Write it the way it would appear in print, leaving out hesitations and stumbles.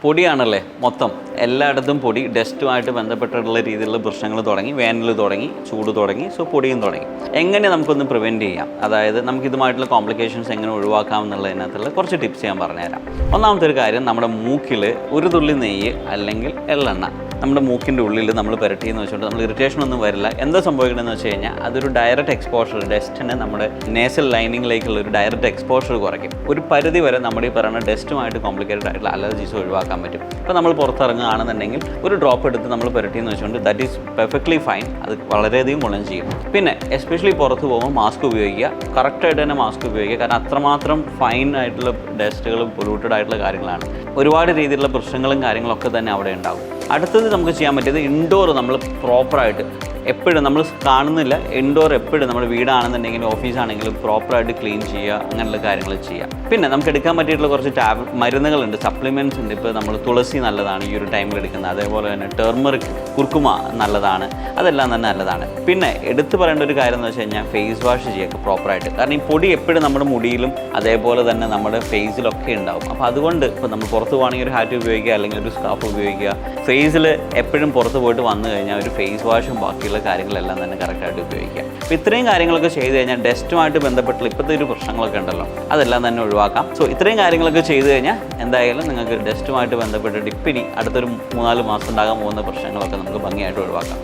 പൊടിയാണല്ലേ മൊത്തം എല്ലായിടത്തും പൊടി ഡസ്റ്റുമായിട്ട് ബന്ധപ്പെട്ടിട്ടുള്ള രീതിയിലുള്ള പ്രശ്നങ്ങൾ തുടങ്ങി, വേനൽ തുടങ്ങി, ചൂട് തുടങ്ങി, സോ പൊടിയും തുടങ്ങി. എങ്ങനെ നമുക്കൊന്ന് പ്രിവെൻറ്റ് ചെയ്യാം, അതായത് നമുക്കിതുമായിട്ടുള്ള കോംപ്ലിക്കേഷൻസ് എങ്ങനെ ഒഴിവാക്കാം എന്നുള്ളതിനകത്തുള്ള കുറച്ച് ടിപ്സ് ഞാൻ പറഞ്ഞുതരാം. ഒന്നാമത്തെ ഒരു കാര്യം, നമ്മുടെ മൂക്കിൽ ഒരു തുള്ളി നെയ്യ് അല്ലെങ്കിൽ എള്ളെണ്ണ നമ്മുടെ മൂക്കിൻ്റെ ഉള്ളിൽ നമ്മൾ പുരട്ടിയെന്ന് വെച്ചുകൊണ്ട് നമ്മൾ ഇറിറ്റേഷൻ ഒന്നും വരില്ല. എന്താ സംഭവിക്കണമെന്ന് വെച്ച് കഴിഞ്ഞാൽ അതൊരു ഡയറക്റ്റ് എക്സ്പോഷർ, ഡസ്റ്റിന് നമ്മുടെ നേസൽ ലൈനിങ്ങിലേക്കുള്ള ഒരു ഡയറക്റ്റ് എക്സ്പോഷർ കുറയ്ക്കും. ഒരു പരിധി വരെ നമ്മുടെ ഈ പറയുന്ന ഡസ്റ്റുമായിട്ട് കോംപ്ലിക്കേറ്റഡ് ആയിട്ടുള്ള അലർജീസ് ഒഴിവാക്കാൻ പറ്റും. ഇപ്പോൾ നമ്മൾ പുറത്തിറങ്ങുകയാണെന്നുണ്ടെങ്കിൽ ഒരു ഡ്രോപ്പ് എടുത്ത് നമ്മൾ പുരട്ടിയെന്ന് വെച്ചുകൊണ്ട് ദാറ്റ് ഈസ് പെർഫെക്റ്റ്ലി ഫൈൻ. അത് വളരെയധികം ഗുണം ചെയ്യും. പിന്നെ എസ്പെഷ്യലി പുറത്ത് പോകുമ്പോൾ മാസ്ക് ഉപയോഗിക്കുക, കറക്റ്റായിട്ട് തന്നെ മാസ്ക് ഉപയോഗിക്കുക. കാരണം അത്രമാത്രം ഫൈൻ ആയിട്ടുള്ള ഡസ്റ്റുകളും പൊല്യൂട്ടഡ് ആയിട്ടുള്ള കാര്യങ്ങളാണ്. ഒരുപാട് രീതിയിലുള്ള പ്രശ്നങ്ങളും കാര്യങ്ങളൊക്കെ തന്നെ അവിടെ ഉണ്ടാകും. അടുത്തത് നമുക്ക് ചെയ്യാൻ പറ്റിയത് ഇൻഡോർ നമ്മൾ പ്രോപ്പറായിട്ട് എപ്പോഴും നമ്മൾ കാണുന്നില്ല, ഇൻഡോർ എപ്പോഴും നമ്മുടെ വീടാണെന്നുണ്ടെങ്കിലും ഓഫീസാണെങ്കിലും പ്രോപ്പറായിട്ട് ക്ലീൻ ചെയ്യുക, അങ്ങനെയുള്ള കാര്യങ്ങൾ ചെയ്യുക. പിന്നെ നമുക്ക് എടുക്കാൻ പറ്റിയിട്ടുള്ള കുറച്ച് മരുന്നുകളുണ്ട്, സപ്ലിമെൻറ്റ്സ് ഉണ്ട്. ഇപ്പോൾ നമ്മൾ തുളസി നല്ലതാണ് ഈ ഒരു ടൈമിൽ എടുക്കുന്നത്, അതേപോലെ തന്നെ ടേർമറിക്, കുർക്കുമ നല്ലതാണ്, അതെല്ലാം തന്നെ നല്ലതാണ്. പിന്നെ എടുത്തു പറയേണ്ട ഒരു കാര്യം എന്ന് വെച്ച് കഴിഞ്ഞാൽ ഫേസ് വാഷ് ചെയ്യുക പ്രോപ്പറായിട്ട്. കാരണം ഈ പൊടി എപ്പോഴും നമ്മുടെ മുടിയിലും അതേപോലെ തന്നെ നമ്മുടെ ഫേസിലൊക്കെ ഉണ്ടാവും. അപ്പോൾ അതുകൊണ്ട് ഇപ്പോൾ നമ്മൾ പുറത്ത് പോകണമെങ്കിൽ ഒരു ഹാറ്റ് ഉപയോഗിക്കുക, അല്ലെങ്കിൽ ഒരു സ്കാർഫ് ഉപയോഗിക്കുക. ഫേസിൽ എപ്പോഴും പുറത്ത് പോയിട്ട് വന്നു കഴിഞ്ഞാൽ ഒരു ഫേസ് വാഷും ബാക്കിയുള്ള കാര്യങ്ങളെല്ലാം തന്നെ കറക്റ്റായിട്ട് ഉപയോഗിക്കുക. അപ്പോൾ ഇത്രയും കാര്യങ്ങളൊക്കെ ചെയ്ത് കഴിഞ്ഞാൽ ഡസ്റ്റുമായിട്ട് ബന്ധപ്പെട്ടുള്ള ഇപ്പോഴത്തെ ഒരു പ്രശ്നങ്ങളൊക്കെ ഉണ്ടല്ലോ, അതെല്ലാം തന്നെ ഒഴിവാക്കാം. സോ ഇത്രയും കാര്യങ്ങളൊക്കെ ചെയ്ത് കഴിഞ്ഞാൽ എന്തായാലും നിങ്ങൾക്ക് ഡസ്റ്റുമായിട്ട് ബന്ധപ്പെട്ടിട്ട് ഇപ്പിനി അടുത്തൊരു 3-4 മാസം ഉണ്ടാകാൻ പോകുന്ന പ്രശ്നങ്ങളൊക്കെ നമുക്ക് ഭംഗിയായിട്ട് ഒഴിവാക്കാം.